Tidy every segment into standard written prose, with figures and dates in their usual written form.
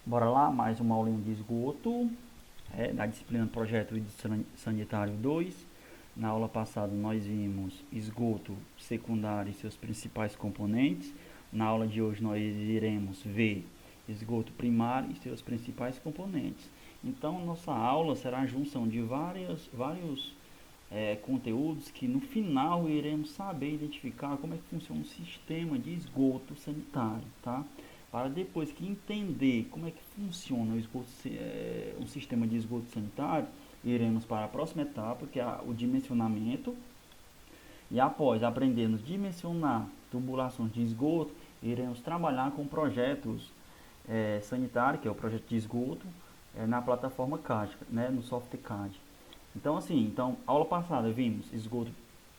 Bora lá, mais uma aulinha de esgoto, da disciplina Projeto Sanitário 2. Na aula passada nós vimos esgoto secundário e seus principais componentes. Na aula de hoje nós iremos ver esgoto primário e seus principais componentes. Então, nossa aula será a junção de vários conteúdos que no final iremos saber identificar como é que funciona o sistema de esgoto sanitário, tá? Para depois que entender como é que funciona o sistema de esgoto sanitário, iremos para a próxima etapa, que é o dimensionamento. E após aprendermos a dimensionar tubulações de esgoto, iremos trabalhar com projetos sanitários, que é o projeto de esgoto, na plataforma CAD, né, no software CAD. Então, assim, aula passada vimos esgoto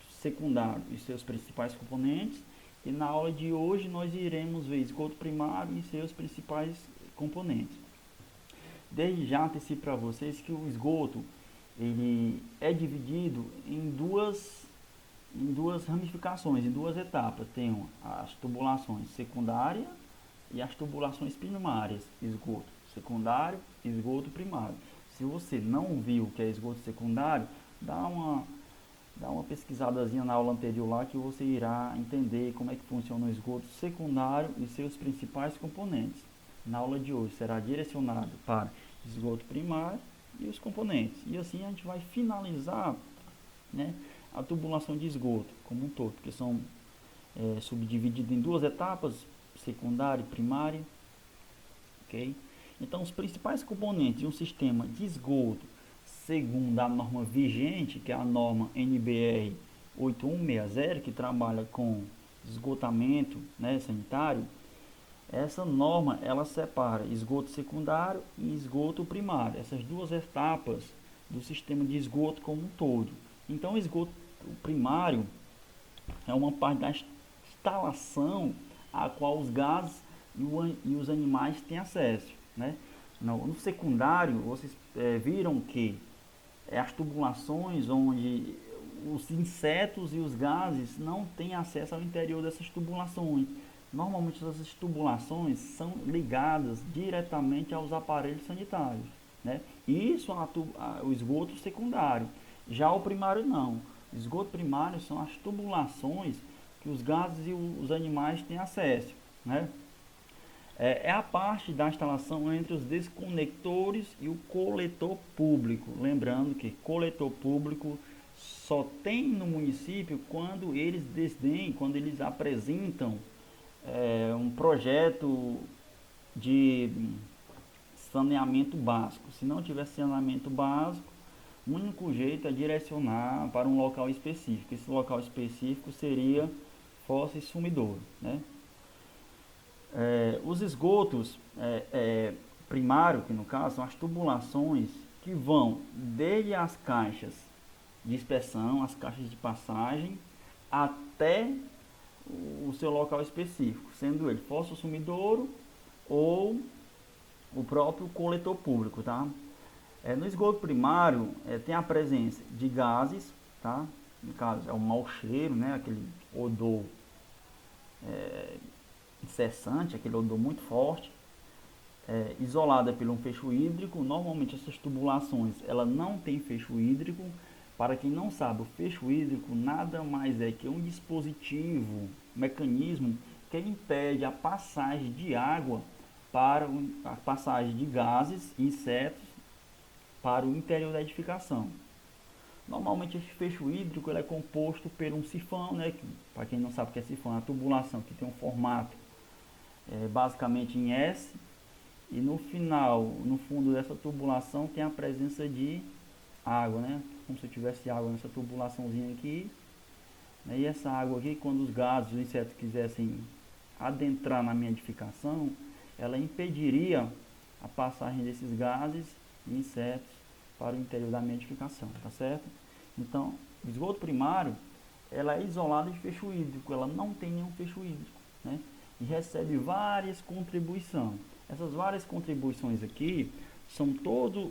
secundário e seus principais componentes, e na aula de hoje nós iremos ver esgoto primário e seus principais componentes. Desde já antecipo para vocês que o esgoto ele é dividido em duas ramificações, em duas etapas. Tem as tubulações secundárias e as tubulações primárias, esgoto secundário e esgoto primário. Se você não viu o que é esgoto secundário, dá uma pesquisadazinha na aula anterior lá que você irá entender como é que funciona o esgoto secundário e seus principais componentes. Na aula de hoje será direcionado para esgoto primário e os componentes. E assim a gente vai finalizar, né, a tubulação de esgoto como um todo, que são subdivididos em duas etapas, secundária e primária. Ok? Então, os principais componentes de um sistema de esgoto, segundo a norma vigente, que é a norma NBR 8160, que trabalha com esgotamento, né, sanitário, essa norma ela separa esgoto secundário e esgoto primário, essas duas etapas do sistema de esgoto como um todo. Então, o esgoto primário é uma parte da instalação a qual os gases e os animais têm acesso, né? No secundário, vocês viram que as tubulações onde os insetos e os gases não têm acesso ao interior dessas tubulações. Normalmente essas tubulações são ligadas diretamente aos aparelhos sanitários, né? Isso é o esgoto secundário. Já o primário não. O esgoto primário são as tubulações que os gases e os animais têm acesso, né? É a parte da instalação entre os desconectores e o coletor público. Lembrando que coletor público só tem no município quando quando eles apresentam um projeto de saneamento básico. Se não tiver saneamento básico, o único jeito é direcionar para um local específico. Esse local específico seria fossa e sumidouro, né? Os esgotos primários, que no caso são as tubulações que vão desde as caixas de inspeção, as caixas de passagem, até o seu local específico, sendo ele fossa sumidouro ou o próprio coletor público, tá? No esgoto primário tem a presença de gases, tá? No caso é o mau cheiro, né? Aquele odor incessante, aquele odor muito forte, isolada por um fecho hídrico. Normalmente essas tubulações ela não tem fecho hídrico. Para quem não sabe, o fecho hídrico nada mais é que um dispositivo, um mecanismo que impede a passagem de água para a passagem de gases e insetos para o interior da edificação. Normalmente esse fecho hídrico ele é composto por um sifão, né? Para quem não sabe o que é sifão, é a tubulação que tem um formato basicamente em S, e no final, no fundo dessa tubulação tem a presença de água, né? Como se tivesse água nessa tubulaçãozinha aqui, né? E essa água aqui, quando os gases, os insetos quisessem adentrar na minha edificação, ela impediria a passagem desses gases e insetos para o interior da minha edificação, tá certo? Então, o esgoto primário, ela é isolada de fecho hídrico, ela não tem nenhum fecho hídrico, né? E recebe várias contribuições. Essas várias contribuições aqui são todo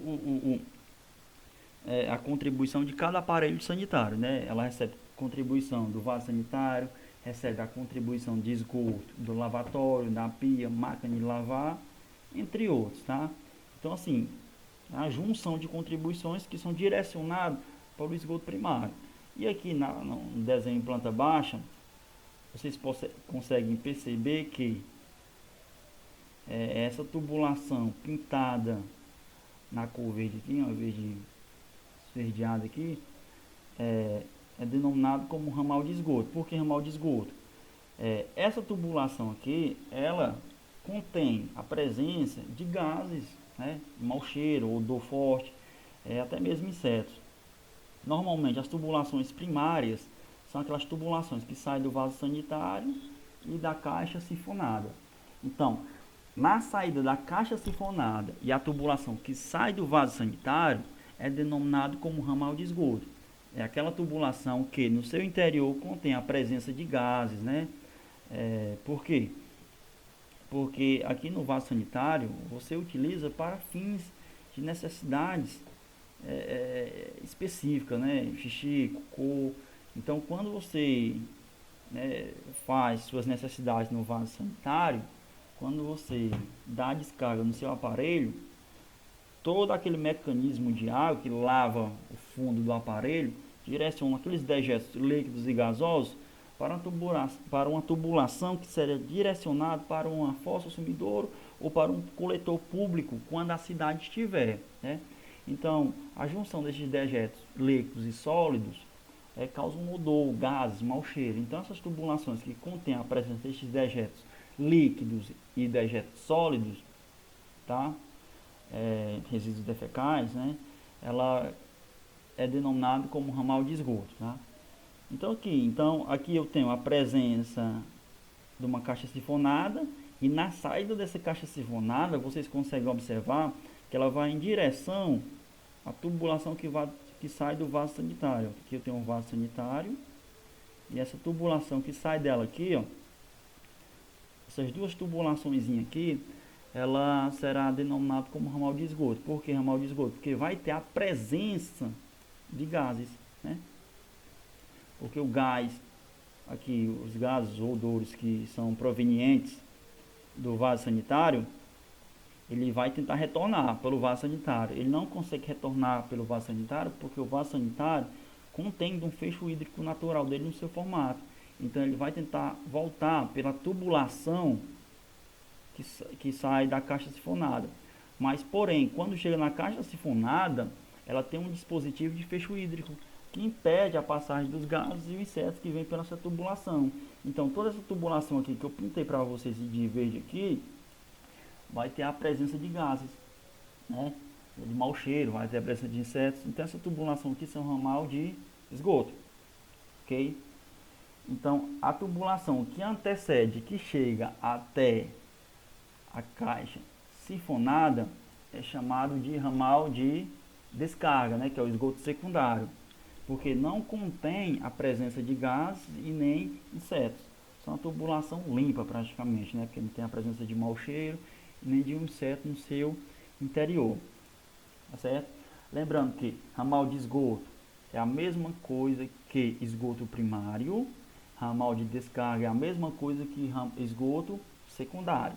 a contribuição de cada aparelho sanitário, né? Ela recebe contribuição do vaso sanitário, recebe a contribuição de esgoto do lavatório, da pia, máquina de lavar, entre outros, tá? Então, assim, a junção de contribuições que são direcionadas para o esgoto primário. E aqui no desenho em planta baixa, vocês conseguem perceber que essa tubulação pintada na cor verde aqui, ó, verde esverdeado aqui, é denominado como ramal de esgoto. Por que ramal de esgoto? Essa tubulação aqui, ela contém a presença de gases, né, mau cheiro, odor forte, até mesmo insetos. Normalmente as tubulações primárias são aquelas tubulações que saem do vaso sanitário e da caixa sifonada. Então, na saída da caixa sifonada e a tubulação que sai do vaso sanitário é denominado como ramal de esgoto. É aquela tubulação que no seu interior contém a presença de gases, né? Por quê? Porque aqui no vaso sanitário você utiliza para fins de necessidades específicas, né? Xixi, cocô. Então, quando você, né, faz suas necessidades no vaso sanitário, quando você dá a descarga no seu aparelho, todo aquele mecanismo de água que lava o fundo do aparelho direciona aqueles dejetos líquidos e gasosos para uma tubulação que seria direcionada para uma fossa sumidouro ou para um coletor público quando a cidade estiver, né? Então, a junção desses dejetos líquidos e sólidos causa um odor, gases, mau cheiro. Então, essas tubulações que contêm a presença desses dejetos líquidos e dejetos sólidos, tá? Resíduos defecais, né? Ela é denominada como ramal de esgoto, tá? Então aqui eu tenho a presença de uma caixa sifonada e na saída dessa caixa sifonada vocês conseguem observar que ela vai em direção à tubulação que sai do vaso sanitário. Aqui eu tenho um vaso sanitário e essa tubulação que sai dela aqui, ó, essas duas tubulações aqui, ela será denominada como ramal de esgoto. Por que ramal de esgoto? Porque vai ter a presença de gases, né? Porque o gás, aqui os gases ou odores que são provenientes do vaso sanitário, ele vai tentar retornar pelo vaso sanitário. Ele não consegue retornar pelo vaso sanitário porque o vaso sanitário contém um fecho hídrico natural dele no seu formato. Então ele vai tentar voltar pela tubulação que sai da caixa sifonada. Mas, porém, quando chega na caixa sifonada, ela tem um dispositivo de fecho hídrico que impede a passagem dos gases e insetos que vêm pela essa tubulação. Então, toda essa tubulação aqui que eu pintei para vocês de verde aqui, vai ter a presença de gases, né? De mau cheiro, vai ter a presença de insetos. Então, essa tubulação aqui são ramal de esgoto, ok? Então, a tubulação que antecede, que chega até a caixa sifonada, é chamado de ramal de descarga, né, que é o esgoto secundário, porque não contém a presença de gases e nem insetos. São uma tubulação limpa praticamente, né, porque não tem a presença de mau cheiro nem de um inseto no seu interior, tá certo? Lembrando que ramal de esgoto é a mesma coisa que esgoto primário, ramal de descarga é a mesma coisa que esgoto secundário.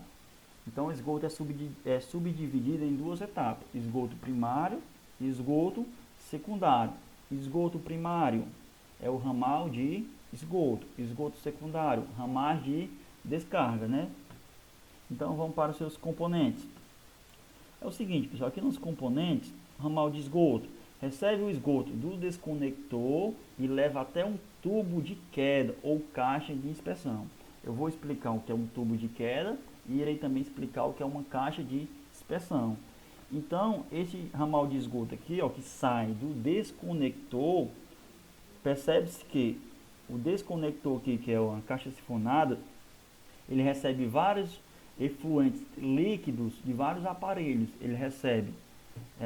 Então, o esgoto é subdividido em duas etapas: esgoto primário e esgoto secundário. Esgoto primário é o ramal de esgoto, esgoto secundário, ramal de descarga, né? Então, vamos para os seus componentes. É o seguinte, pessoal, aqui nos componentes, ramal de esgoto recebe o esgoto do desconector e leva até um tubo de queda ou caixa de inspeção. Eu vou explicar o que é um tubo de queda e irei também explicar o que é uma caixa de inspeção. Então, esse ramal de esgoto aqui, ó, que sai do desconector, percebe-se que o desconector aqui, que é uma caixa sifonada, ele recebe vários efluentes líquidos de vários aparelhos. Ele recebe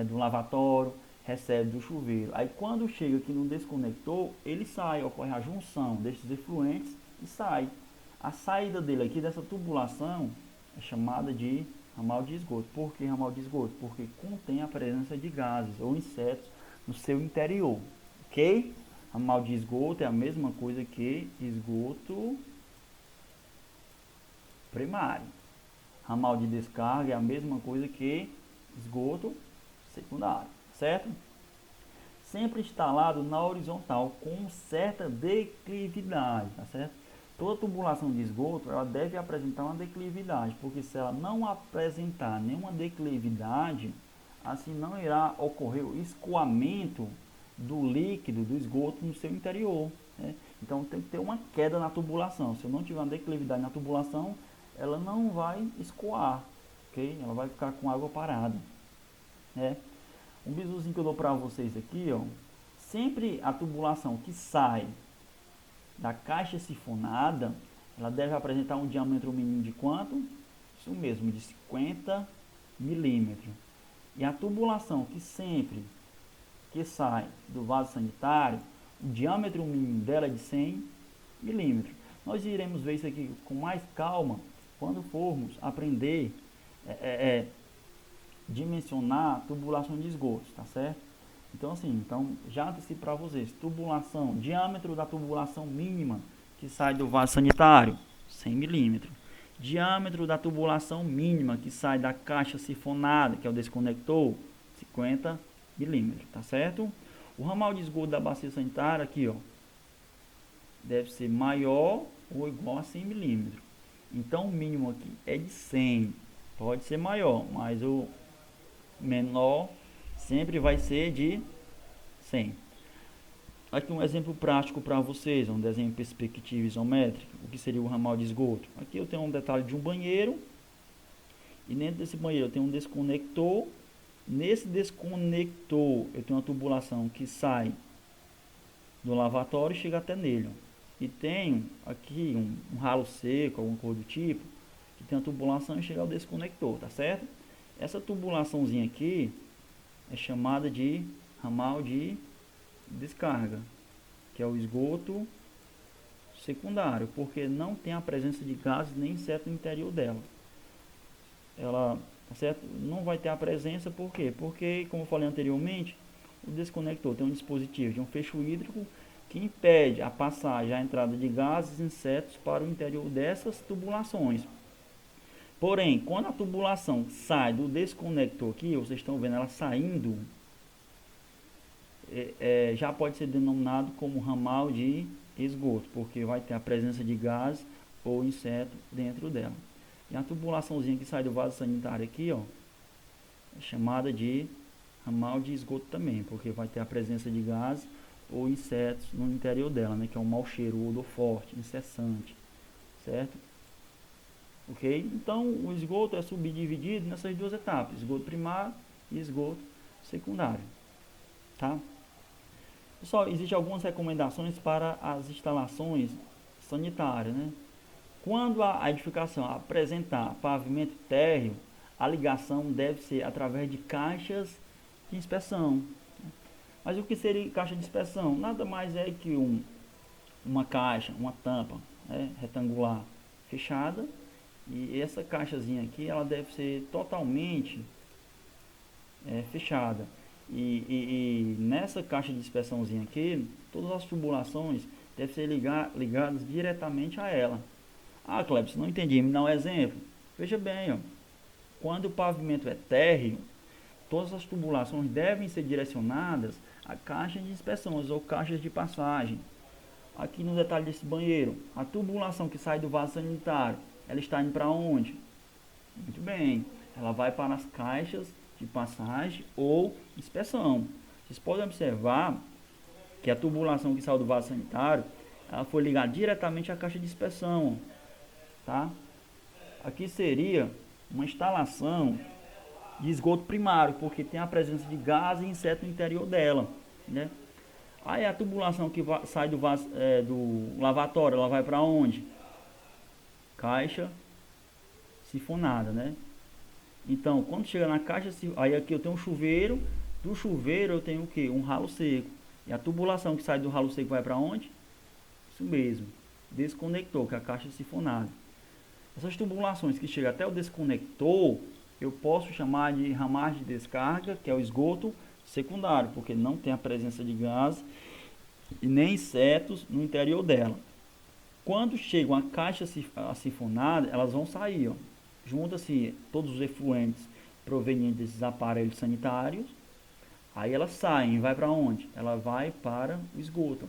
do lavatório, recebe do chuveiro. Aí quando chega aqui no desconector, ele sai, ocorre a junção desses efluentes e sai. A saída dele aqui dessa tubulação é chamada de ramal de esgoto. Por que ramal de esgoto? Porque contém a presença de gases ou insetos no seu interior, ok? Ramal de esgoto é a mesma coisa que esgoto primário. Ramal de descarga é a mesma coisa que esgoto secundário, certo? Sempre instalado na horizontal com certa declividade, tá certo? Toda tubulação de esgoto ela deve apresentar uma declividade, porque se ela não apresentar nenhuma declividade, assim não irá ocorrer o escoamento do líquido, do esgoto no seu interior, né? Então tem que ter uma queda na tubulação. Se eu não tiver uma declividade na tubulação, ela não vai escoar, ok? Ela vai ficar com água parada, né? Um bisuzinho que eu dou para vocês aqui, ó. Sempre a tubulação que sai da caixa sifonada, ela deve apresentar um diâmetro mínimo de quanto? Isso mesmo, de 50 milímetros. E a tubulação que sempre que sai do vaso sanitário, o diâmetro mínimo dela é de 100 milímetros. Nós iremos ver isso aqui com mais calma quando formos aprender dimensionar tubulação de esgotos, tá certo? Então assim, já antecipo para vocês, tubulação, diâmetro da tubulação mínima que sai do vaso sanitário, 100 milímetros. Diâmetro da tubulação mínima que sai da caixa sifonada, que é o desconector, 50 milímetros, tá certo? O ramal de esgoto da bacia sanitária aqui, ó, deve ser maior ou igual a 100 milímetros. Então o mínimo aqui é de 100, pode ser maior, mas o menor sempre vai ser de 100. Aqui um exemplo prático para vocês, um desenho perspectiva isométrica, o que seria o ramal de esgoto. Aqui eu tenho um detalhe de um banheiro, e dentro desse banheiro eu tenho um desconector. Nesse desconector eu tenho uma tubulação que sai do lavatório e chega até nele. E tenho aqui um ralo seco, alguma coisa do tipo, que tem a tubulação e chega ao desconector, tá certo? Essa tubulaçãozinha aqui é chamada de ramal de descarga, que é o esgoto secundário, porque não tem a presença de gases nem inseto no interior dela. Ela, tá certo? Não vai ter a presença, por quê? Porque, como eu falei anteriormente, o desconector tem um dispositivo de um fecho hídrico que impede a passagem, a entrada de gases e insetos para o interior dessas tubulações. Porém, quando a tubulação sai do desconector aqui, vocês estão vendo ela saindo, já pode ser denominado como ramal de esgoto, porque vai ter a presença de gás ou inseto dentro dela. E a tubulaçãozinha que sai do vaso sanitário aqui, ó, é chamada de ramal de esgoto também, porque vai ter a presença de gás ou insetos no interior dela, né, que é um mau cheiro, um odor forte, incessante, certo? Ok? Então, o esgoto é subdividido nessas duas etapas, esgoto primário e esgoto secundário, tá? Pessoal, existem algumas recomendações para as instalações sanitárias, né? Quando a edificação apresentar pavimento térreo, a ligação deve ser através de caixas de inspeção. Mas o que seria caixa de inspeção? Nada mais é que uma caixa, uma tampa, né, retangular fechada. E essa caixazinha aqui, ela deve ser totalmente fechada. E nessa caixa de inspeçãozinha aqui, todas as tubulações devem ser ligadas diretamente a ela. Ah, Clebson, não entendi, me dá um exemplo. Veja bem, ó, quando o pavimento é térreo, todas as tubulações devem ser direcionadas a caixas de inspeções ou caixas de passagem. Aqui no detalhe desse banheiro, a tubulação que sai do vaso sanitário, ela está indo para onde? Muito bem, ela vai para as caixas de passagem ou inspeção. Vocês podem observar que a tubulação que saiu do vaso sanitário, ela foi ligada diretamente à caixa de inspeção, tá? Aqui seria uma instalação de esgoto primário, porque tem a presença de gás e inseto no interior dela, né? Aí a tubulação que sai do vaso, do lavatório, ela vai para onde? Caixa sifonada, né? Então, quando chega na caixa, aí aqui eu tenho um chuveiro, do chuveiro eu tenho o que? Um ralo seco. E a tubulação que sai do ralo seco vai para onde? Isso mesmo, desconector, que é a caixa sifonada. Essas tubulações que chegam até o desconector, eu posso chamar de ramais de descarga, que é o esgoto secundário, porque não tem a presença de gás e nem insetos no interior dela. Quando chegam a caixa sifonada, elas vão sair, ó. junta-se todos os efluentes provenientes desses aparelhos sanitários, aí elas saem, vai para onde? Ela vai para o esgoto.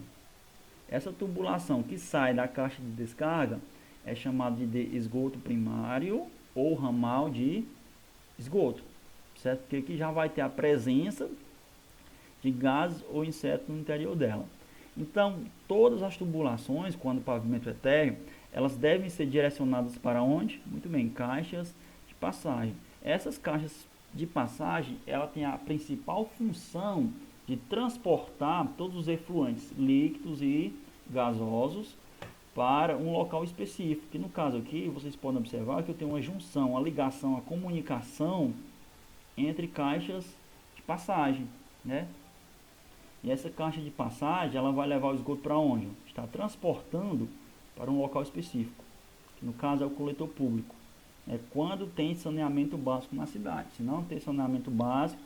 Essa tubulação que sai da caixa de descarga é chamada de esgoto primário ou ramal de esgoto, certo? Porque aqui já vai ter a presença de gases ou insetos no interior dela. Então, todas as tubulações, quando o pavimento é térreo, elas devem ser direcionadas para onde? Muito bem, caixas de passagem. Essas caixas de passagem, ela tem a principal função de transportar todos os efluentes líquidos e gasosos para um local específico. Que no caso aqui, vocês podem observar que eu tenho uma junção, uma ligação, uma comunicação entre caixas de passagem, né? E essa caixa de passagem, ela vai levar o esgoto para onde? Está transportando para um local específico. Que no caso é o coletor público. É quando tem saneamento básico na cidade. Se não tem saneamento básico,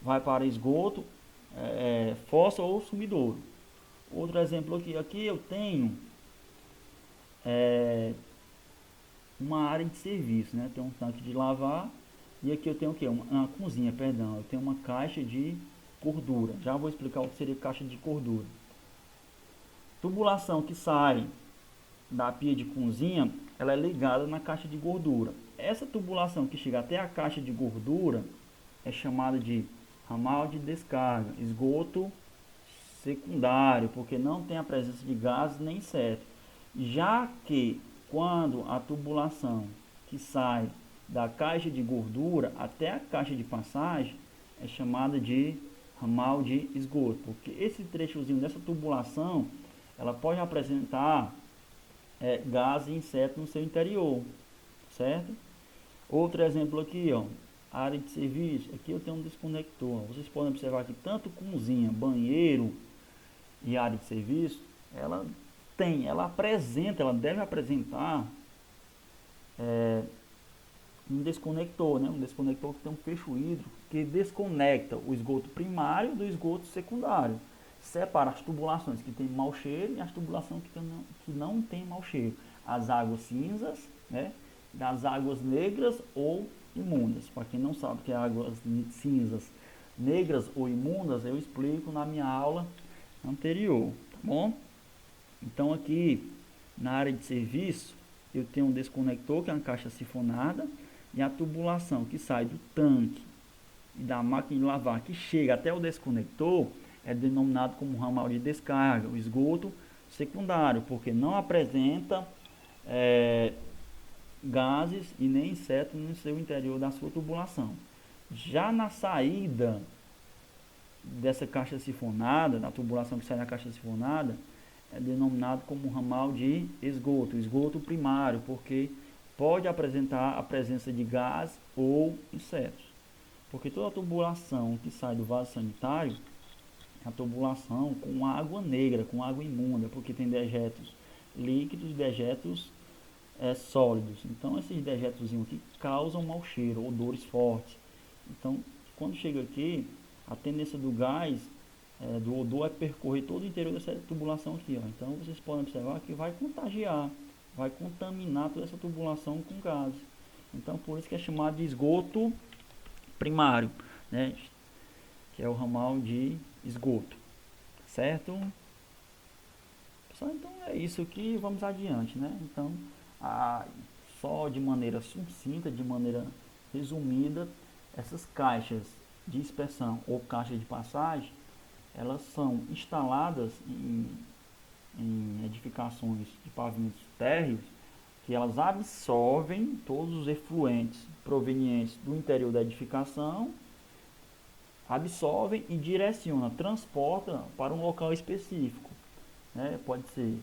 vai para esgoto, fossa ou sumidouro. Outro exemplo aqui eu tenho uma área de serviço, né? Tem um tanque de lavar e aqui eu tenho o que? Uma cozinha, perdão. Eu tenho uma caixa de gordura. Já vou explicar o que seria caixa de gordura. Tubulação que sai da pia de cozinha, ela é ligada na caixa de gordura. Essa tubulação que chega até a caixa de gordura é chamada de ramal de descarga, esgoto secundário, porque não tem a presença de gases nem insetos. Já que quando a tubulação que sai da caixa de gordura até a caixa de passagem é chamada de ramal de esgoto, porque esse trechozinho dessa tubulação ela pode apresentar gás e inseto no seu interior, certo? Outro exemplo aqui, ó, área de serviço. Aqui eu tenho um desconector. Vocês podem observar que tanto cozinha, banheiro e área de serviço, ela deve apresentar um desconector, né? Um desconector que tem um fecho hídrico que desconecta o esgoto primário do esgoto secundário. Separa as tubulações que tem mau cheiro e as tubulações que não tem mau cheiro. As águas cinzas, né? Das águas negras ou imundas. Para quem não sabe que é águas cinzas, negras ou imundas, eu explico na minha aula anterior, tá bom? Então aqui na área de serviço eu tenho um desconector que é uma caixa sifonada e a tubulação que sai do tanque e da máquina de lavar que chega até o desconector é denominado como ramal de descarga, o esgoto secundário, porque não apresenta gases e nem insetos no seu interior da sua tubulação. Já na saída dessa caixa sifonada, da tubulação que sai da caixa sifonada, é denominado como ramal de esgoto, esgoto primário, porque pode apresentar a presença de gás ou insetos. Porque toda a tubulação que sai do vaso sanitário é a tubulação com água negra, com água imunda, porque tem dejetos líquidos e dejetos sólidos. Então esses dejetos aqui causam mau cheiro, odores fortes. Então quando chega aqui, a tendência do gás, do odor é percorrer todo o interior dessa tubulação aqui, ó. Então vocês podem observar que vai contagiar, vai contaminar toda essa tubulação com gases. Então por isso que é chamado de esgoto primário, né? Que é o ramal de esgoto, certo? Pessoal, então é isso aqui, vamos adiante, né? Então, só de maneira sucinta, de maneira resumida, essas caixas de inspeção ou caixas de passagem, elas são instaladas em edificações de pavimentos térreos, que elas absorvem todos os efluentes provenientes do interior da edificação, absorvem e direcionam, transportam para um local específico, né? Pode ser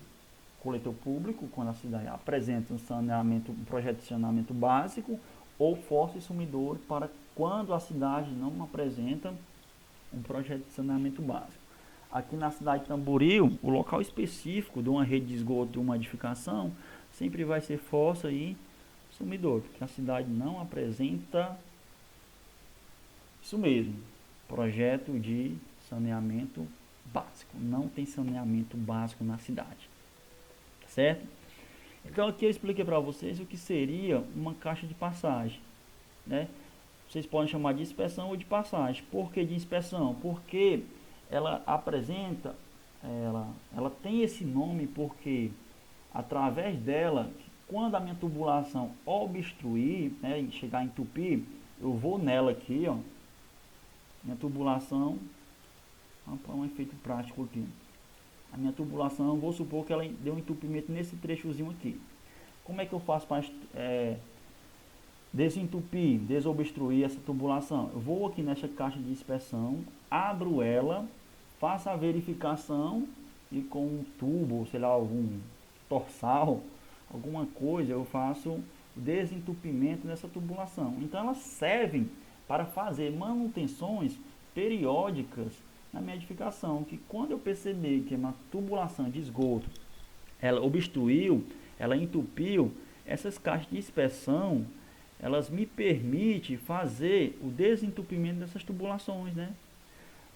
coletor público, quando a cidade apresenta um projeto de saneamento básico, ou fossa e sumidor para quando a cidade não apresenta um projeto de saneamento básico. Aqui na cidade de Tamboril, o local específico de uma rede de esgoto de uma edificação sempre vai ser fossa e sumidor, porque a cidade não apresenta isso mesmo, projeto de saneamento básico. Não tem saneamento básico na cidade, certo? Então aqui eu expliquei para vocês o que seria uma caixa de passagem, né? Vocês podem chamar de inspeção ou de passagem. Por que de inspeção? Porque ela apresenta, ela tem esse nome porque através dela, quando a minha tubulação obstruir, né, chegar a entupir, eu vou nela aqui, ó, minha tubulação, vamos para um efeito prático aqui. A minha tubulação, vou supor que ela deu um entupimento nesse trechozinho aqui. Como é que eu faço para desentupir, desobstruir essa tubulação? Eu vou aqui nessa caixa de inspeção, abro ela, faço a verificação e com um tubo, sei lá, algum torsal, alguma coisa, eu faço o desentupimento dessa tubulação. Então elas servem para fazer manutenções periódicas na minha edificação, que quando eu perceber que uma tubulação de esgoto ela obstruiu, ela entupiu, essas caixas de inspeção elas me permitem fazer o desentupimento dessas tubulações, né?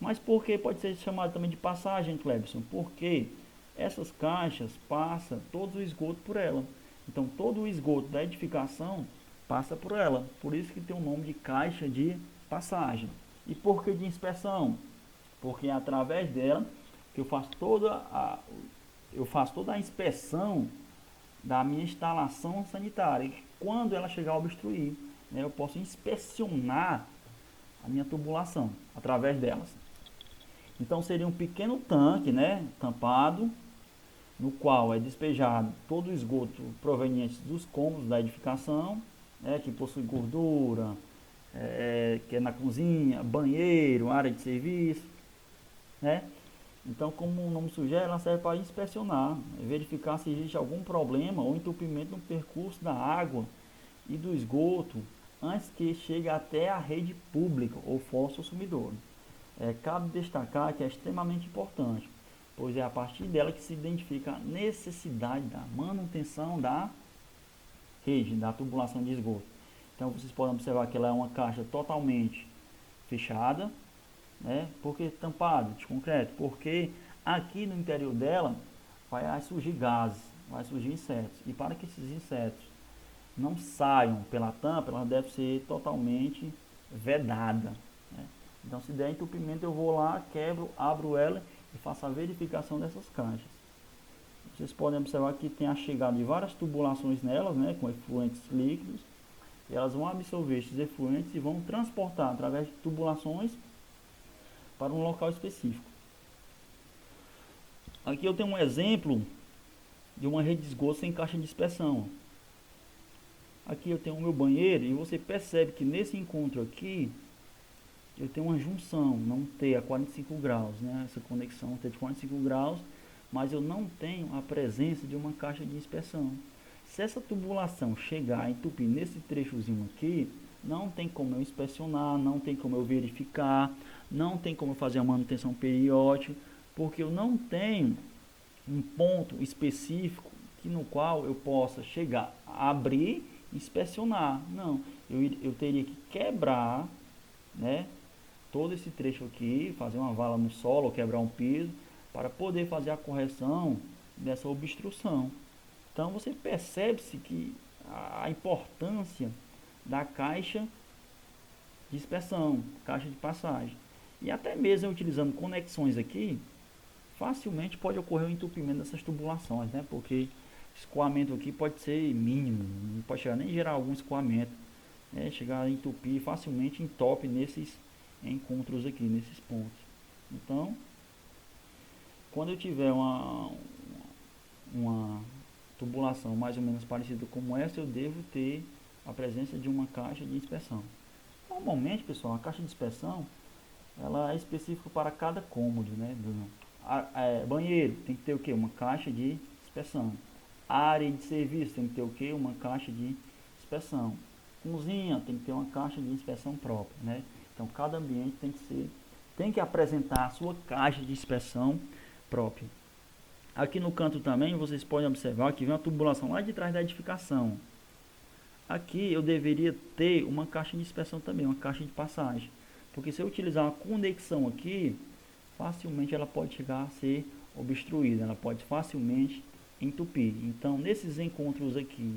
Mas por que pode ser chamado também de passagem, Clebson? Porque essas caixas passam todo o esgoto por ela. Então todo o esgoto da edificação passa por ela. Por isso que tem o nome de caixa de passagem. E por que de inspeção? Porque é através dela que eu faço toda a inspeção da minha instalação sanitária. E quando ela chegar a obstruir, né, eu posso inspecionar a minha tubulação através delas. Então seria um pequeno tanque, né, tampado, no qual é despejado todo o esgoto proveniente dos cômodos da edificação, né, que possui gordura, que é na cozinha, banheiro, área de serviço, né? Então, como o nome sugere, ela serve para inspecionar, verificar se existe algum problema ou entupimento no percurso da água e do esgoto antes que chegue até a rede pública ou fosse consumidor. Cabe destacar que é extremamente importante, pois é a partir dela que se identifica a necessidade da manutenção da rede, da tubulação de esgoto. Então vocês podem observar que ela é uma caixa totalmente fechada, né? Por que tampada de concreto? Porque aqui no interior dela vai surgir gases, vai surgir insetos. E para que esses insetos não saiam pela tampa, ela deve ser totalmente vedada, né? Então se der entupimento eu vou lá, quebro, abro ela e faço a verificação dessas caixas. Vocês podem observar que tem a chegada de várias tubulações nelas, né, com efluentes líquidos. E elas vão absorver esses efluentes e vão transportar através de tubulações para um local específico. Aqui eu tenho um exemplo de uma rede de esgoto sem caixa de inspeção. Aqui eu tenho o meu banheiro e você percebe que nesse encontro aqui eu tenho uma junção, não T a 45 graus, né? Essa conexão T de 45 graus, mas eu não tenho a presença de uma caixa de inspeção. Se essa tubulação chegar a entupir nesse trechozinho aqui, não tem como eu inspecionar, não tem como eu verificar, não tem como eu fazer a manutenção periódica, porque eu não tenho um ponto específico no qual eu possa chegar, abrir e inspecionar. Não, eu teria que quebrar, né, todo esse trecho aqui, fazer uma vala no solo, ou quebrar um piso, para poder fazer a correção dessa obstrução. Então você percebe-se que a importância da caixa de inspeção, caixa de passagem. E até mesmo utilizando conexões aqui, facilmente pode ocorrer o entupimento dessas tubulações, né? Porque escoamento aqui pode ser mínimo, não pode chegar nem gerar algum escoamento, né? Chegar a entupir facilmente, entope nesses encontros aqui, nesses pontos. Então, quando eu tiver uma tubulação mais ou menos parecida como essa, eu devo ter a presença de uma caixa de inspeção. Normalmente, pessoal, a caixa de inspeção ela é específica para cada cômodo, né? Banheiro tem que ter o que? Uma caixa de inspeção. Área de serviço tem que ter o que? Uma caixa de inspeção. Cozinha tem que ter uma caixa de inspeção própria, né? Então cada ambiente tem que apresentar a sua caixa de inspeção própria. Aqui no canto também vocês podem observar que vem uma tubulação lá de trás da edificação. Aqui eu deveria ter uma caixa de inspeção também, uma caixa de passagem. Porque se eu utilizar uma conexão aqui, facilmente ela pode chegar a ser obstruída, ela pode facilmente entupir. Então, nesses encontros aqui,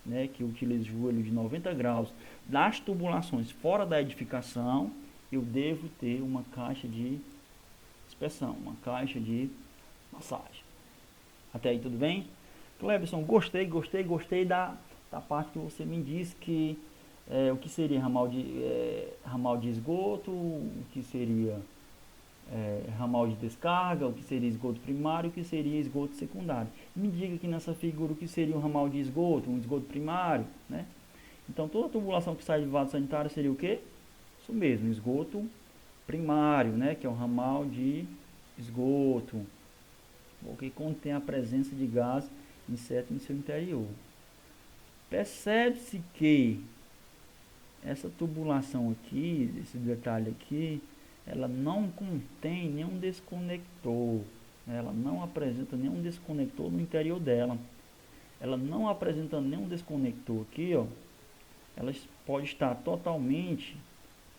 né, que eu utilizo joelho de 90 graus, das tubulações fora da edificação, eu devo ter uma caixa de dispersão, uma caixa de passagem. Até aí tudo bem? Clebson, gostei da parte que você me disse que o que seria ramal de esgoto, o que seria ramal de descarga, o que seria esgoto primário, o que seria esgoto secundário. Me diga aqui nessa figura o que seria um ramal de esgoto, um esgoto primário, né? Então toda a tubulação que sai de vaso sanitário seria o quê? Isso mesmo, esgoto primário, né? Que é um ramal de esgoto, que contém a presença de gás inseto em seu interior. Percebe-se que essa tubulação aqui, esse detalhe aqui, ela não contém nenhum desconector, né? Ela não apresenta nenhum desconector no interior dela. Ela não apresentando nenhum desconector aqui, ó, ela pode estar totalmente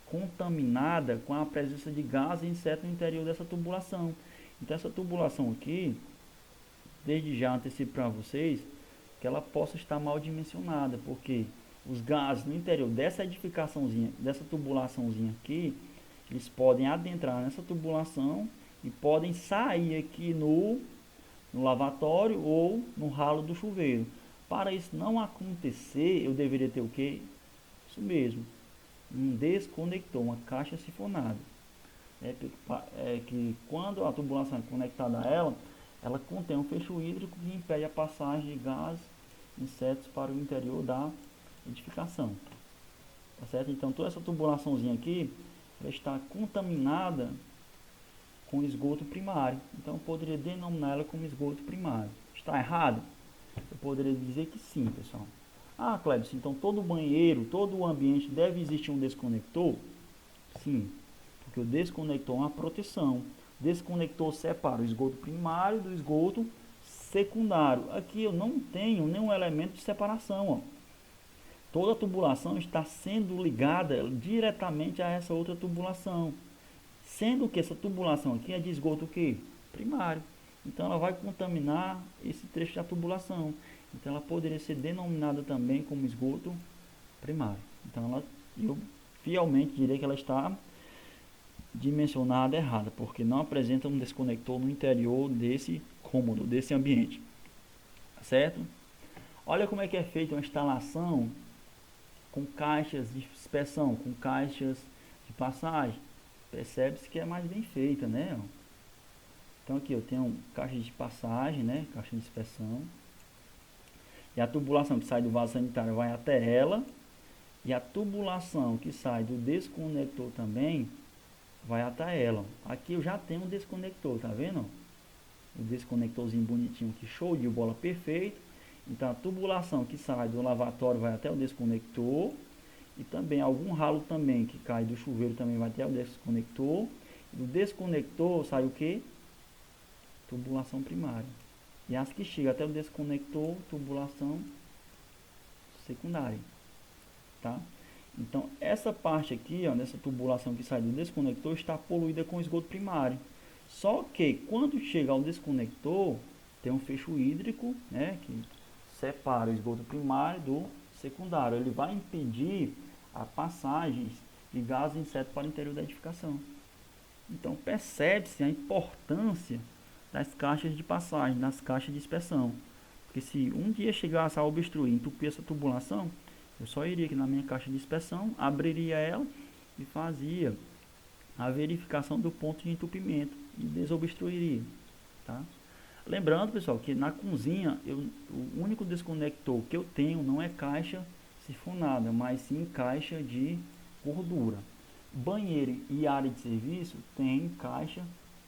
contaminada com a presença de gás e inseto no interior dessa tubulação. Então essa tubulação aqui, desde já antecipo para vocês que ela possa estar mal dimensionada, porque os gases no interior dessa edificaçãozinha, dessa tubulaçãozinha aqui, eles podem adentrar nessa tubulação e podem sair aqui no lavatório ou no ralo do chuveiro. Para isso não acontecer, eu deveria ter o que? Isso mesmo, um desconector, uma caixa sifonada. Que quando a tubulação é conectada a ela contém um fecho hídrico que impede a passagem de gases, insetos para o interior da edificação. Tá certo? Então toda essa tubulaçãozinha aqui, ela está contaminada com esgoto primário. Então eu poderia denominar ela como esgoto primário. Está errado? Eu poderia dizer que sim, pessoal. Ah, Clebson, então todo banheiro, todo o ambiente deve existir um desconector? Sim, porque o desconector é uma proteção. O desconector separa o esgoto primário do esgoto secundário. Aqui eu não tenho nenhum elemento de separação, ó. Toda a tubulação está sendo ligada diretamente a essa outra tubulação. Sendo que essa tubulação aqui é de esgoto o quê? Primário. Então ela vai contaminar esse trecho da tubulação. Então ela poderia ser denominada também como esgoto primário. Então eu fielmente diria que ela está dimensionada errada, porque não apresenta um desconector no interior desse cômodo, desse ambiente. Certo? Olha como é que é feita uma instalação com caixas de dispersão, com caixas de passagem. Percebe-se que é mais bem feita, né? Então aqui eu tenho caixa de passagem, né? Caixa de dispersão. E a tubulação que sai do vaso sanitário vai até ela. E a tubulação que sai do desconector também vai até ela. Aqui eu já tenho um desconector, tá vendo? O desconectorzinho bonitinho aqui, show de bola, perfeito. Então a tubulação que sai do lavatório vai até o desconector. E também algum ralo também que cai do chuveiro também vai até o desconector. Do desconector sai o que? Tubulação primária. E as que chegam até o desconector, tubulação secundária. Tá? Então essa parte aqui, ó, nessa tubulação que sai do desconector, está poluída com esgoto primário. Só que quando chega ao desconector, tem um fecho hídrico, né, que separa o esgoto primário do secundário. Ele vai impedir a passagem de gases e insetos para o interior da edificação. Então percebe-se a importância das caixas de passagem, das caixas de dispersão. Porque se um dia chegasse a obstruir, entupir essa tubulação, eu só iria aqui na minha caixa de dispersão, abriria ela e fazia a verificação do ponto de entupimento e desobstruiria. Tá? Lembrando, pessoal, que na cozinha o único desconector que eu tenho não é caixa sifonada, mas sim caixa de gordura. Banheiro e área de serviço tem caixa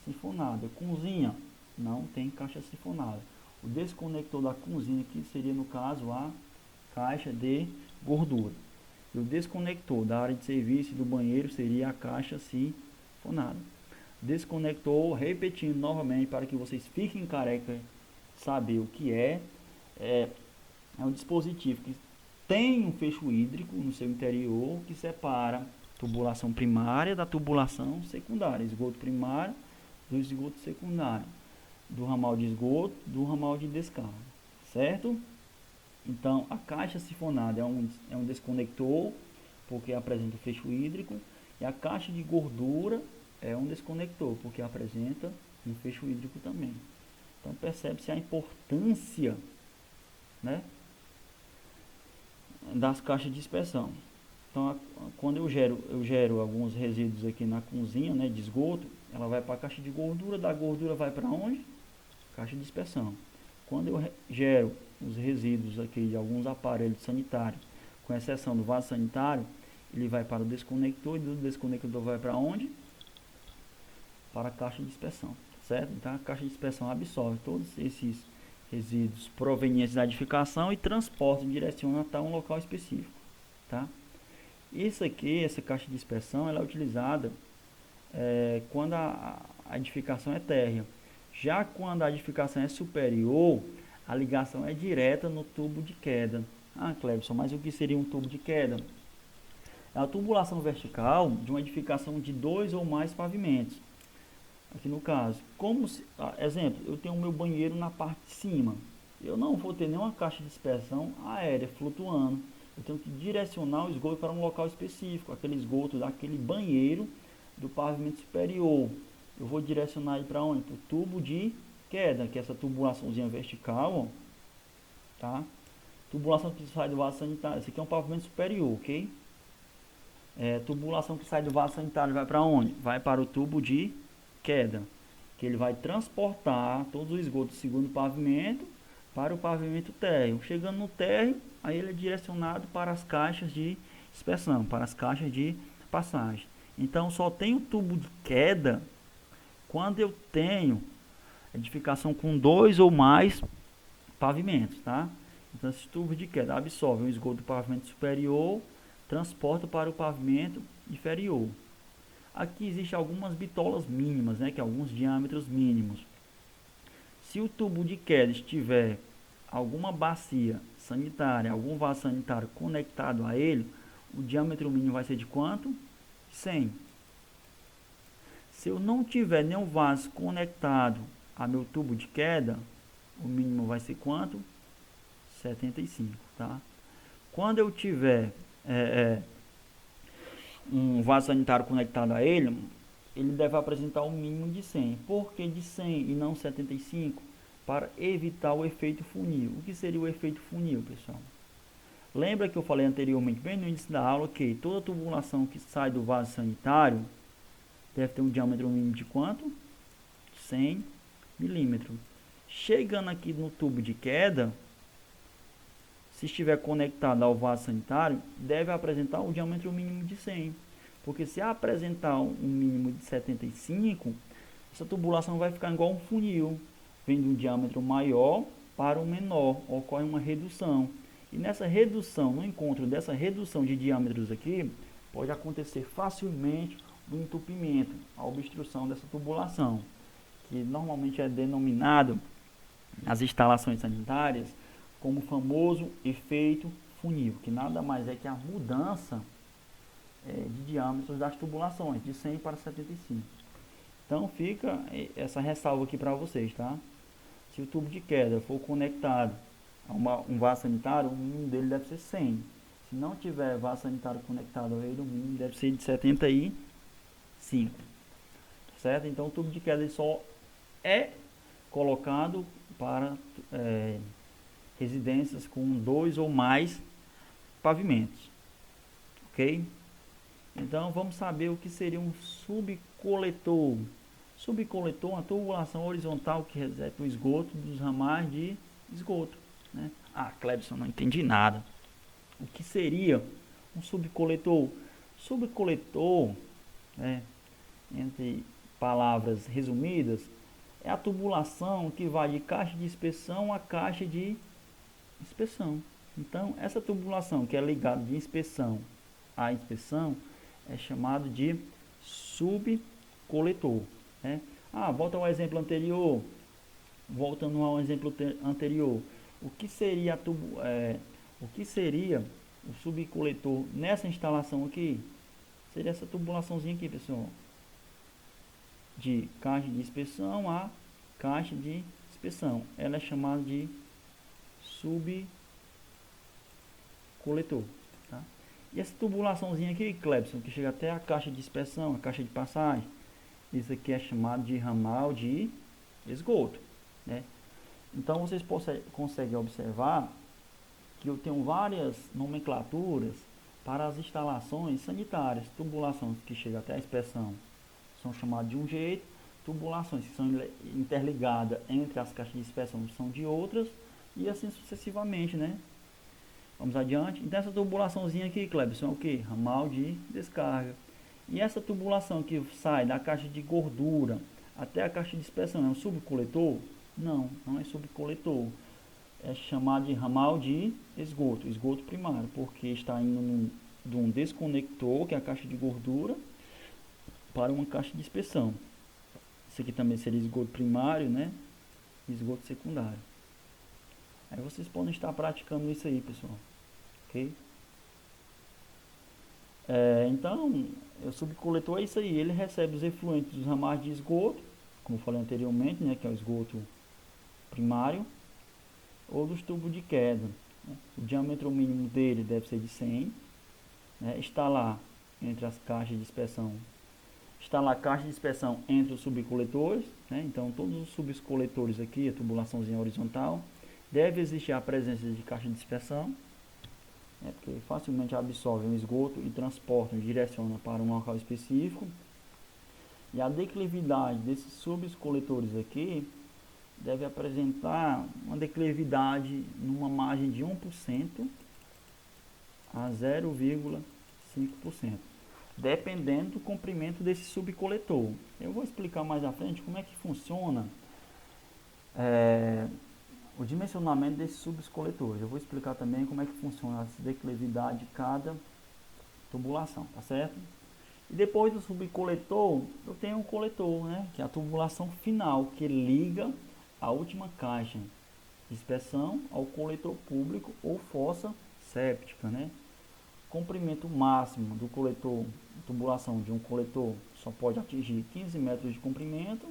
sifonada. Cozinha não tem caixa sifonada. O desconector da cozinha aqui seria, no caso, a caixa de gordura. E o desconector da área de serviço e do banheiro seria a caixa sifonada. Desconector, repetindo novamente para que vocês fiquem careca saber o que é um dispositivo que tem um fecho hídrico no seu interior que separa tubulação primária da tubulação secundária, esgoto primário do esgoto secundário. do ramal de esgoto, do ramal de descarga, certo? Então, a caixa sifonada é um desconector, porque apresenta o fecho hídrico, e a caixa de gordura é um desconector, porque apresenta um fecho hídrico também. Então, percebe-se a importância, né, das caixas de dispersão. Então, quando eu gero alguns resíduos aqui na cozinha, né, de esgoto, ela vai para a caixa de gordura, da gordura vai para onde? Caixa de dispersão. Quando eu gero os resíduos aqui de alguns aparelhos sanitários, com exceção do vaso sanitário, ele vai para o desconector, e do desconector vai para onde? Para a caixa de dispersão, certo? Então a caixa de dispersão absorve todos esses resíduos provenientes da edificação e transporta e direciona até um local específico, tá? Isso aqui, essa caixa de dispersão, ela é utilizada quando a edificação é térrea. Já quando a edificação é superior, a ligação é direta no tubo de queda. Ah, Clebson, mas o que seria um tubo de queda? É a tubulação vertical de uma edificação de 2 ou mais pavimentos. Aqui no caso, exemplo, eu tenho o meu banheiro na parte de cima. Eu não vou ter nenhuma caixa de dispersão aérea flutuando. Eu tenho que direcionar o esgoto para um local específico, aquele esgoto daquele banheiro do pavimento superior. Eu vou direcionar ele para onde? Para o tubo de queda, que é essa tubulaçãozinha vertical, ó, tá? Tubulação que sai do vaso sanitário. Esse aqui é um pavimento superior, ok? Tubulação que sai do vaso sanitário vai para onde? Vai para o tubo de queda, que ele vai transportar todo o esgoto do segundo pavimento para o pavimento térreo. Chegando no térreo, aí ele é direcionado para as caixas de dispersão, para as caixas de passagem. Então só tem o tubo de queda quando eu tenho edificação com 2 ou mais pavimentos, tá? Então esse tubo de queda absorve o esgoto do pavimento superior, transporta para o pavimento inferior. Aqui existem algumas bitolas mínimas, né, que é alguns diâmetros mínimos. Se o tubo de queda estiver alguma bacia sanitária, algum vaso sanitário conectado a ele, o diâmetro mínimo vai ser de quanto? 100. Se eu não tiver nenhum vaso conectado a meu tubo de queda, o mínimo vai ser quanto? 75, tá? Quando eu tiver um vaso sanitário conectado a ele, ele deve apresentar um mínimo de 100. Por que de 100 e não 75? Para evitar o efeito funil. O que seria o efeito funil, pessoal? Lembra que eu falei anteriormente, bem no início da aula, que toda tubulação que sai do vaso sanitário deve ter um diâmetro mínimo de quanto? 100 milímetros. Chegando aqui no tubo de queda, se estiver conectado ao vaso sanitário, deve apresentar um diâmetro mínimo de 100. Porque se apresentar um mínimo de 75, essa tubulação vai ficar igual um funil, vem de um diâmetro maior para um menor, ocorre uma redução. E nessa redução, no encontro dessa redução de diâmetros aqui, pode acontecer facilmente o entupimento, a obstrução dessa tubulação, que normalmente é denominado nas instalações sanitárias como o famoso efeito funil, que nada mais é que a mudança de diâmetros das tubulações, de 100 para 75. Então fica essa ressalva aqui para vocês, tá? Se o tubo de queda for conectado a um vaso sanitário, o mínimo dele deve ser 100. Se não tiver vaso sanitário conectado a ele, o mínimo deve ser de 75. Certo? Então o tubo de queda ele só é colocado para residências com 2 ou mais pavimentos. Ok? Então vamos saber o que seria um subcoletor. Subcoletor é uma tubulação horizontal que reseta o esgoto dos ramais de esgoto, né? Ah, Clebson, não entendi nada. O que seria um subcoletor? Subcoletor, né, entre palavras resumidas, é a tubulação que vai de caixa de inspeção a caixa de inspeção. Então, essa tubulação que é ligada de inspeção a inspeção é chamado de subcoletor, né? Volta ao exemplo anterior. Voltando ao exemplo anterior, o que seria o subcoletor nessa instalação aqui? Seria essa tubulaçãozinha aqui, pessoal, de caixa de inspeção a caixa de dispersão. Ela é chamada de subcoletor. Tá? E essa tubulaçãozinha aqui, Clebson, que chega até a caixa de dispersão, a caixa de passagem, isso aqui é chamado de ramal de esgoto. Né? Então vocês conseguem observar que eu tenho várias nomenclaturas para as instalações sanitárias. Tubulações que chegam até a dispersão são chamadas de um jeito, tubulações que são interligadas entre as caixas de dispersão são de outras, e assim sucessivamente, né? Vamos adiante. Então essa tubulaçãozinha aqui, Clebson, é o que? Ramal de descarga. E essa tubulação que sai da caixa de gordura até a caixa de dispersão é um subcoletor? Não, não é subcoletor. É chamado de ramal de esgoto primário, porque está indo de um desconector, que é a caixa de gordura, para uma caixa de dispersão. Isso aqui também seria esgoto primário, né? Esgoto secundário. Aí vocês podem estar praticando isso aí, pessoal. Ok? Então, o subcoletor é isso aí. Ele recebe os efluentes dos ramais de esgoto, como eu falei anteriormente, né? Que é o esgoto primário, ou dos tubos de queda. Né? O diâmetro mínimo dele deve ser de 100. Né? Está lá entre as caixas de dispersão. Está lá a caixa de dispersão entre os subcoletores. Né? Então, todos os subcoletores aqui, a tubulaçãozinha horizontal, deve existir a presença de caixa de dispersão. Porque facilmente absorvem o esgoto e transportam, direciona para um local específico. E a declividade desses subcoletores aqui deve apresentar uma declividade numa margem de 1% a 0,5%, dependendo do comprimento desse subcoletor. Eu vou explicar mais à frente como é que funciona o dimensionamento desses subcoletores. Eu vou explicar também como é que funciona a declividade de cada tubulação, tá certo? E depois do subcoletor, eu tenho um coletor, né, que é a tubulação final, que liga a última caixa de dispersão ao coletor público ou fossa séptica, né? Comprimento máximo do coletor, tubulação de um coletor só pode atingir 15 metros de comprimento.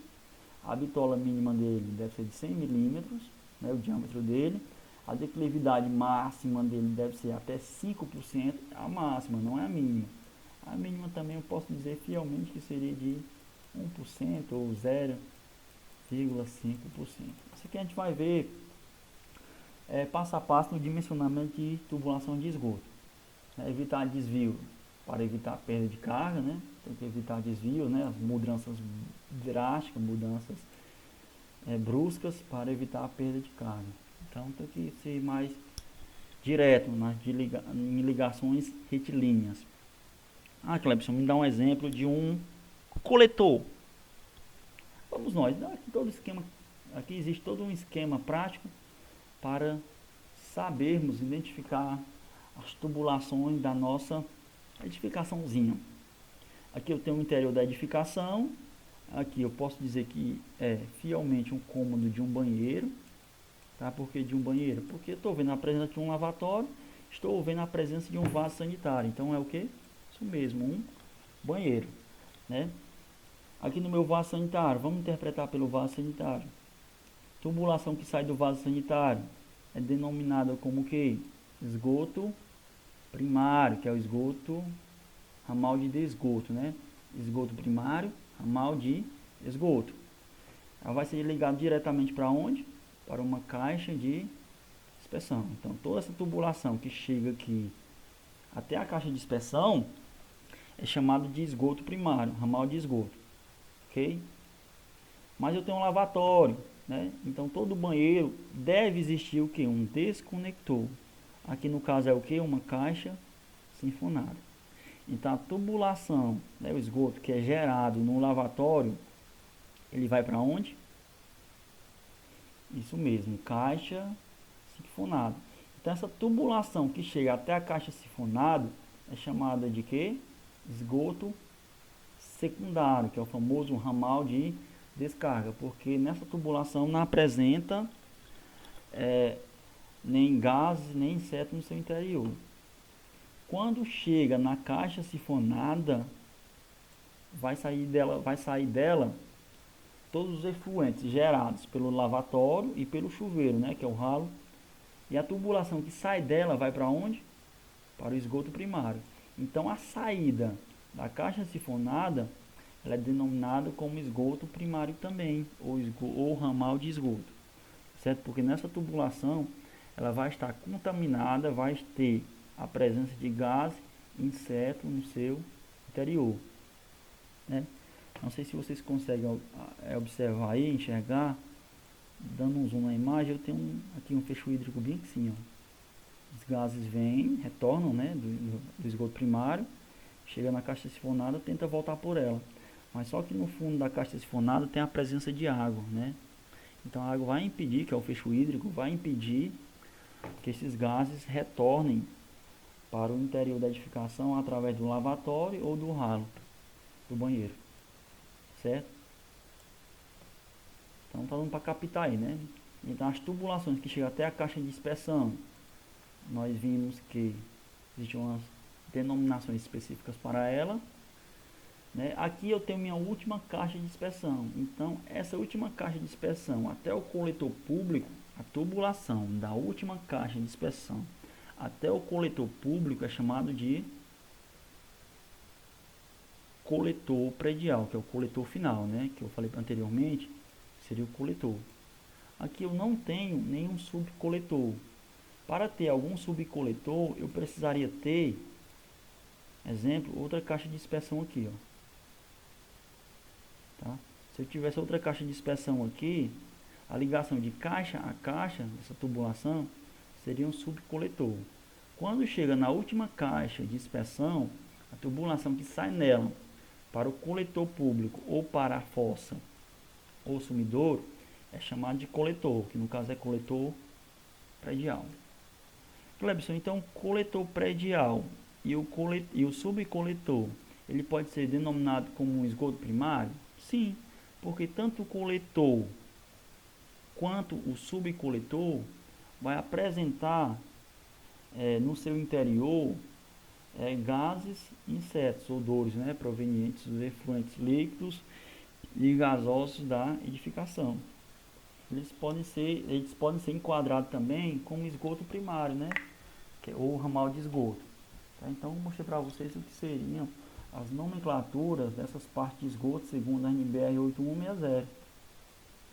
A bitola mínima dele deve ser de 100 milímetros, né, o diâmetro dele. A declividade máxima dele deve ser até 5%, a máxima, não é a mínima. A mínima também eu posso dizer fielmente que seria de 1% ou 0,5%. Isso aqui a gente vai ver passo a passo no dimensionamento de tubulação de esgoto. Evitar desvio para evitar perda de carga, né? Tem que evitar desvio, né? Mudanças drásticas, mudanças bruscas para evitar a perda de carga. Então tem que ser mais direto, né? Em ligações retilíneas. Clebson, me dá um exemplo de um coletor. Vamos nós, aqui existe todo um esquema prático para sabermos identificar as tubulações da nossa edificaçãozinha. Aqui eu tenho o interior da edificação. Aqui eu posso dizer que é fielmente um cômodo de um banheiro. Tá? Por que de um banheiro? Porque estou vendo a presença de um lavatório, estou vendo a presença de um vaso sanitário. Então é o que? Isso mesmo, um banheiro. Né? Aqui no meu vaso sanitário, vamos interpretar pelo vaso sanitário. Tubulação que sai do vaso sanitário é denominada como o que? Esgoto primário, que é o esgoto, ramal de esgoto, né? Esgoto primário, ramal de esgoto. Ela vai ser ligada diretamente para onde? Para uma caixa de dispersão. Então, toda essa tubulação que chega aqui até a caixa de dispersão é chamado de esgoto primário, ramal de esgoto. Ok? Mas eu tenho um lavatório, né? Então, todo banheiro deve existir o que? Um desconector. Aqui no caso é o que? Uma caixa sinfonada. Então a tubulação, né, o esgoto que é gerado no lavatório, ele vai para onde? Isso mesmo, caixa sifonada. Então essa tubulação que chega até a caixa sifonada é chamada de quê? Esgoto secundário, que é o famoso ramal de descarga, porque nessa tubulação não apresenta nem gases, nem insetos no seu interior. Quando chega na caixa sifonada, vai sair dela todos os efluentes gerados pelo lavatório e pelo chuveiro, né, que é o ralo. E a tubulação que sai dela vai para onde? Para o esgoto primário. Então a saída da caixa sifonada, ela é denominada como esgoto primário também, ou ramal de esgoto, certo? Porque nessa tubulação ela vai estar contaminada, vai ter a presença de gás, inseto no seu interior, né? Não sei se vocês conseguem observar aí, enxergar, dando um zoom na imagem. Eu tenho aqui um fecho hídrico bem assim, ó. Os gases vêm, retornam, né, do esgoto primário, chega na caixa sifonada, tenta voltar por ela. Mas só que no fundo da caixa sifonada tem a presença de água, né? Então a água vai impedir, que é o fecho hídrico, vai impedir que esses gases retornem para o interior da edificação através do lavatório ou do ralo do banheiro, certo? Então tá dando para captar aí, né? Então as tubulações que chegam até a caixa de dispersão, nós vimos que existem umas denominações específicas para ela, né? Aqui eu tenho minha última caixa de dispersão. Então essa última caixa de dispersão até o coletor público, a tubulação da última caixa de dispersão até o coletor público é chamado de coletor predial, que é o coletor final, né? Que eu falei anteriormente, seria o coletor. Aqui eu não tenho nenhum subcoletor. Para ter algum subcoletor, eu precisaria ter, exemplo, outra caixa de dispersão aqui, ó. Tá? Se eu tivesse outra caixa de dispersão aqui, a ligação de caixa a caixa dessa tubulação seria um subcoletor. Quando chega na última caixa de dispersão, a tubulação que sai nela para o coletor público ou para a fossa ou sumidouro é chamado de coletor, que no caso é coletor predial. Clebson, então coletor predial e o subcoletor, ele pode ser denominado como um esgoto primário? Sim, porque tanto o coletor quanto o subcoletor vai apresentar no seu interior gases, insetos, odores, né, provenientes dos efluentes líquidos e gasosos da edificação. Eles podem ser enquadrados também como esgoto primário, né, ou ramal de esgoto. Tá? Então eu mostrei para vocês o que seriam as nomenclaturas dessas partes de esgoto segundo a NBR 8160,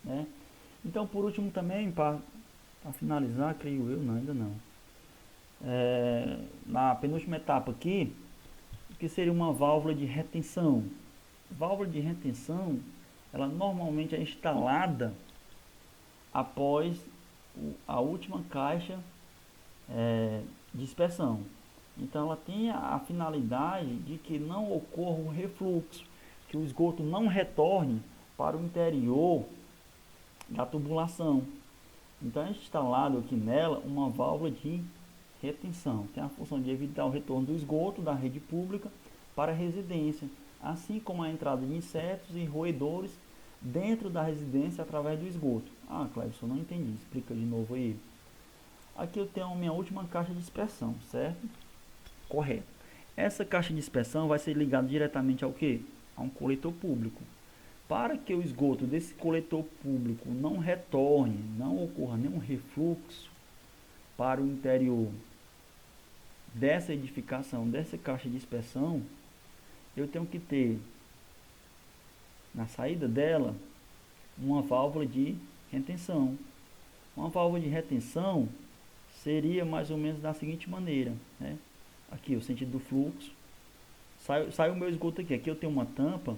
né? Então por último também, para finalizar, creio eu, não, ainda não, na penúltima etapa aqui, o que seria uma válvula de retenção? Válvula de retenção, ela normalmente é instalada após a última caixa de dispersão. Então ela tem a finalidade de que não ocorra um refluxo, que o esgoto não retorne para o interior da tubulação. Então é instalado aqui nela uma válvula de retenção. Tem a função de evitar o retorno do esgoto da rede pública para a residência, assim como a entrada de insetos e roedores dentro da residência através do esgoto. Ah, Clebson, não entendi. Explica de novo aí. Aqui eu tenho a minha última caixa de dispersão, certo? Correto. Essa caixa de dispersão vai ser ligada diretamente ao quê? A um coletor público. Para que o esgoto desse coletor público não retorne, não ocorra nenhum refluxo para o interior dessa edificação, dessa caixa de dispersão, eu tenho que ter na saída dela uma válvula de retenção. Uma válvula de retenção seria mais ou menos da seguinte maneira, né? Aqui o sentido do fluxo, sai o meu esgoto aqui, aqui eu tenho uma tampa,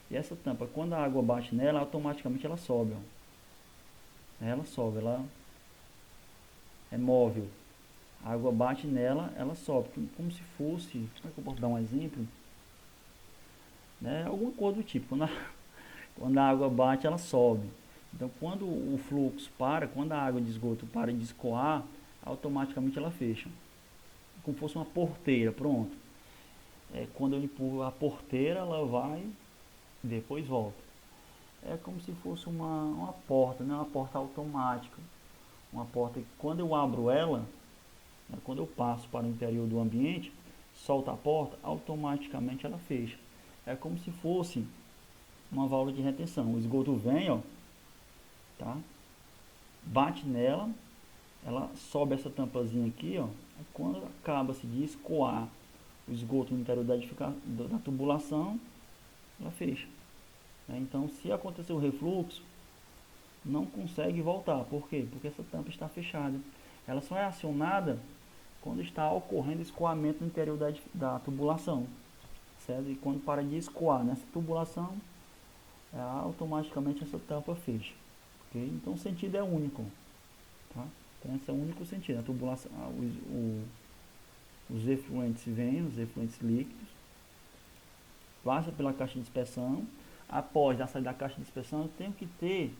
e essa tampa, quando a água bate nela, automaticamente ela sobe, ó. Ela sobe, ela é móvel. A água bate nela, ela sobe, como se fosse, como é que eu posso dar um exemplo? Né? Alguma coisa do tipo, quando a água bate, ela sobe. Então quando o fluxo para, quando a água de esgoto para de escoar, automaticamente ela fecha. Como se fosse uma porteira, pronto. Quando eu empurro a porteira, ela vai, depois volta. É como se fosse uma porta, né? Uma porta automática. Uma porta que quando eu abro ela, né, quando eu passo para o interior do ambiente, solta a porta, automaticamente ela fecha. É como se fosse uma válvula de retenção. O esgoto vem, ó, tá? Bate nela, ela sobe essa tampazinha aqui, ó. Quando acaba-se de escoar o esgoto no interior da tubulação, ela fecha. Então, se acontecer o refluxo, não consegue voltar. Por quê? Porque essa tampa está fechada. Ela só é acionada quando está ocorrendo escoamento no interior da tubulação, certo? E quando para de escoar nessa tubulação, automaticamente essa tampa fecha. Okay? Então o sentido é único. Tá? Então esse é o único sentido. A tubulação, os efluentes vêm, os efluentes líquidos, passa pela caixa de dispersão. Após a saída da caixa de dispersão, eu tenho que ter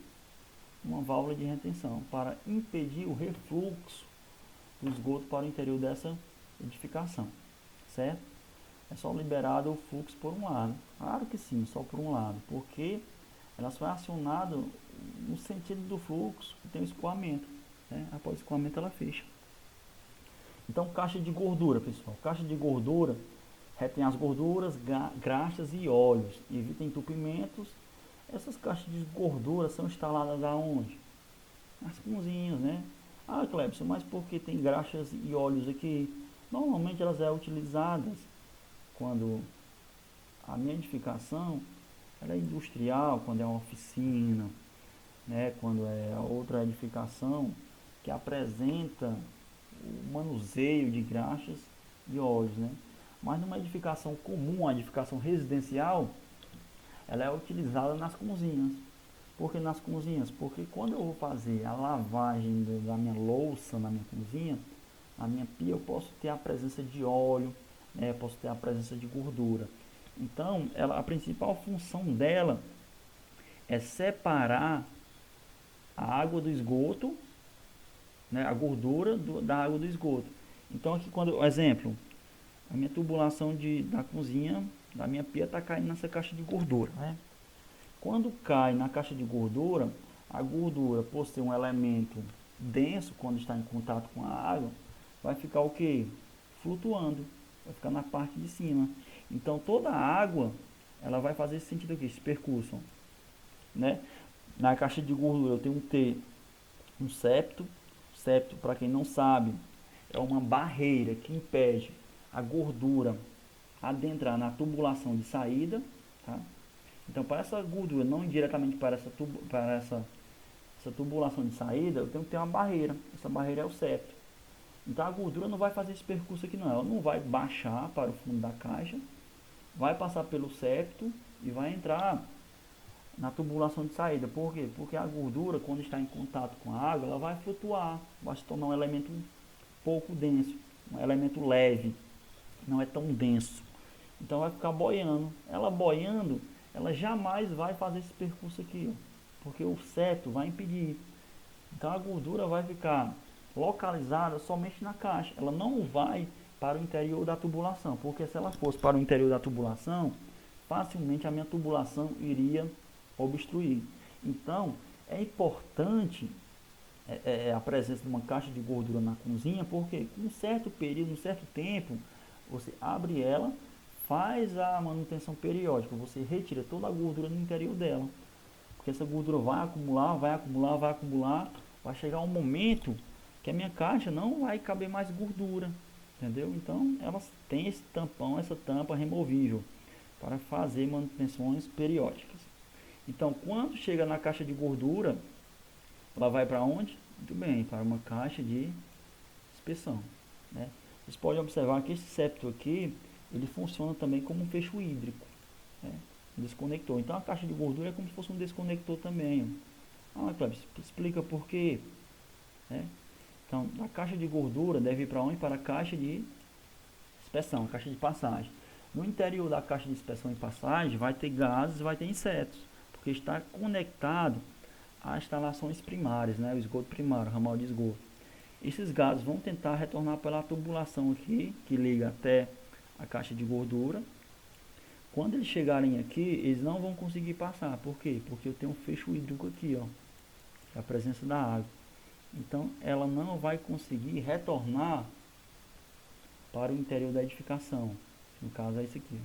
uma válvula de retenção para impedir o refluxo do esgoto para o interior dessa edificação, certo? É só liberado o fluxo por um lado. Claro que sim, só por um lado, porque ela só é acionada no sentido do fluxo que tem o escoamento, né? Após o escoamento ela fecha. Então, caixa de gordura, pessoal. Caixa de gordura retém as gorduras, graxas e óleos, evita entupimentos. Essas caixas de gordura são instaladas aonde? Nas cozinhas, né? Ah, Clebson, mas por que tem graxas e óleos aqui? Normalmente elas são utilizadas quando a minha edificação ela é industrial, quando é uma oficina, né? Quando é outra edificação que apresenta o manuseio de graxas e óleos, né? Mas numa edificação comum, uma edificação residencial, ela é utilizada nas cozinhas. Por que nas cozinhas? Porque quando eu vou fazer a lavagem da minha louça na minha cozinha, na minha pia, eu posso ter a presença de óleo, né? Posso ter a presença de gordura. Então, a principal função dela é separar a água do esgoto, né? A gordura da água do esgoto. Então, aqui, exemplo, a minha tubulação da cozinha, da minha pia, está caindo nessa caixa de gordura, né? Quando cai na caixa de gordura, a gordura, por ser um elemento denso, quando está em contato com a água, vai ficar o que? Flutuando, vai ficar na parte de cima. Então toda a água, ela vai fazer esse sentido aqui, esse percurso, né? Na caixa de gordura eu tenho que ter um septo. Septo, para quem não sabe, é uma barreira que impede a gordura adentrar na tubulação de saída, tá? Então, para essa gordura não ir diretamente para essa tubulação de saída, eu tenho que ter uma barreira. Essa barreira é o septo. Então, a gordura não vai fazer esse percurso aqui não. Ela não vai baixar para o fundo da caixa, vai passar pelo septo e vai entrar na tubulação de saída. Por quê? Porque a gordura, quando está em contato com a água, ela vai flutuar, vai se tornar um elemento pouco denso, um elemento leve, não é tão denso. Então, vai ficar boiando. Ela boiando, ela jamais vai fazer esse percurso aqui, ó, porque o septo vai impedir. Então a gordura vai ficar localizada somente na caixa, ela não vai para o interior da tubulação, porque se ela fosse para o interior da tubulação, facilmente a minha tubulação iria obstruir. Então é importante a presença de uma caixa de gordura na cozinha, porque com um certo período, um certo tempo, você abre ela, faz a manutenção periódica, você retira toda a gordura no interior dela, porque essa gordura vai acumular, vai acumular, vai acumular, vai chegar um momento que a minha caixa não vai caber mais gordura, entendeu? Então ela tem esse tampão, essa tampa removível para fazer manutenções periódicas. Então quando chega na caixa de gordura, ela vai para onde? Muito bem, para uma caixa de inspeção, né? Vocês podem observar que esse septo aqui, ele funciona também como um fecho hídrico, né? Um desconector. Então a caixa de gordura é como se fosse um desconector também. Ah, Cleber, explica por quê, né? Então a caixa de gordura deve ir para onde? Para a caixa de inspeção, a caixa de passagem. No interior da caixa de inspeção e passagem vai ter gases, vai ter insetos, porque está conectado a instalações primárias, né? O esgoto primário, o ramal de esgoto. Esses gases vão tentar retornar pela tubulação aqui, que liga até a caixa de gordura. Quando eles chegarem aqui, eles não vão conseguir passar. Por quê? Porque eu tenho um fecho hídrico aqui, ó, a presença da água. Então, ela não vai conseguir retornar para o interior da edificação. No caso é isso aqui,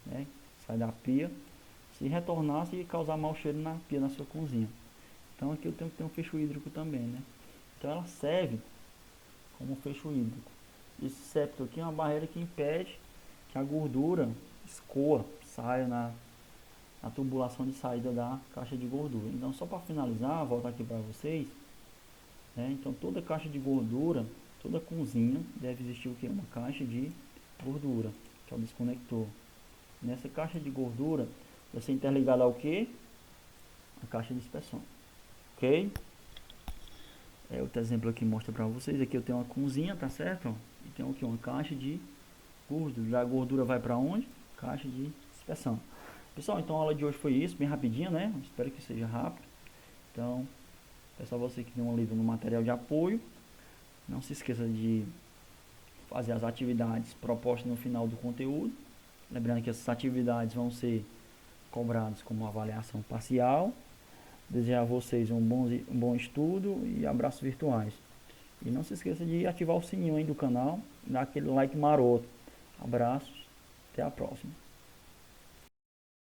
ó, né? Sai da pia, Se retornasse, ia causar mau cheiro na pia da sua cozinha. Então aqui eu tenho que ter um fecho hídrico também, né? Então ela serve como fecho hídrico. Esse septo aqui é uma barreira que impede que a gordura escoa, saia na tubulação de saída da caixa de gordura. Então, só para finalizar, voltar aqui para vocês, né? Então, toda caixa de gordura, toda cozinha deve existir o que? Uma caixa de gordura, que é o desconector. Nessa caixa de gordura, vai ser interligada ao que? A caixa de inspeção, ok? Outro exemplo aqui mostra para vocês. Aqui eu tenho uma cozinha, tá certo? Ó, e tem aqui uma caixa de gordura. Já a gordura vai para onde? Caixa de inspeção. Pessoal, então a aula de hoje foi isso, bem rapidinho, né? Espero que seja rápido. Então, peço a você que dê uma lida no material de apoio. Não se esqueça de fazer as atividades propostas no final do conteúdo. Lembrando que essas atividades vão ser cobradas como avaliação parcial. Desejo a vocês um bom estudo e abraços virtuais. E não se esqueça de ativar o sininho aí do canal e dar aquele like maroto. Abraços, até a próxima.